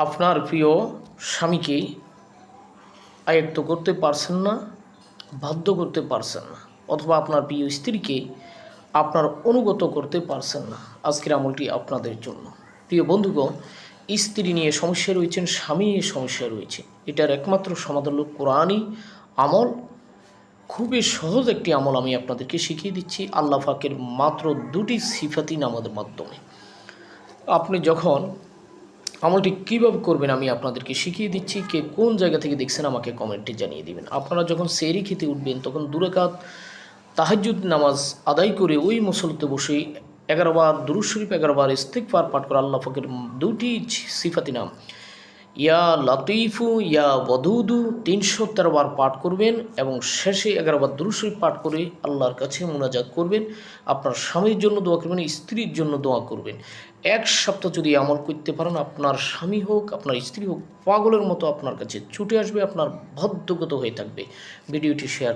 আপনার প্রিয় স্বামীকে আয়ত্ত করতে পারছেন না, বাধ্য করতে পারছেন না, অথবা আপনার প্রিয় স্ত্রীকে আপনার অনুগত করতে পারছেন না, আজকের আমলটি আপনাদের জন্য। প্রিয় বন্ধুগণ, স্ত্রী নিয়ে সমস্যা রয়েছেন, স্বামী নিয়ে সমস্যা রয়েছে, এটার একমাত্র সমাধান হল কোরআনই আমল। খুবই সহজ একটি আমল আমি আপনাদেরকে শিখিয়ে দিচ্ছি আল্লাহ পাকের মাত্র দুটি সিফাতি নামাজের মাধ্যমে। আপনি যখন আমলটি কীভাবে করবেন আমি আপনাদেরকে শিখিয়ে দিচ্ছি। কে কোন জায়গা থেকে দেখছেন আমাকে কমেন্টে জানিয়ে দিবেন। আপনারা যখন সেহরি খেতে উঠবেন তখন 2 রাকাত তাহাজ্জুদ নামাজ আদায় করে ওই মুসল্লিতে বসে 11 বার দুরূদ শরীফ, 11 বার ইস্তিগফার পাঠ করে আল্লাহ পাকের দুটি সিফাতি নাম ইয়া লতিফু ইয়া ওয়াদুদু 313 বার পাঠ করবেন এবং শেষে 11 বার দুরূদ শরীফ পাঠ করে আল্লাহর কাছে মুনাজাত করবেন। আপনার স্বামীর জন্য দোয়া করবেন, স্ত্রীর জন্য দোয়া করবেন। 1 সপ্তাহ যদি আমল করতে পারেন, আপনার স্বামী হোক আপনার স্ত্রী হোক পাগলের মতো আপনার কাছে ছুটে আসবে, আপনার বাধ্যগত হয়ে থাকবে। ভিডিওটি শেয়ার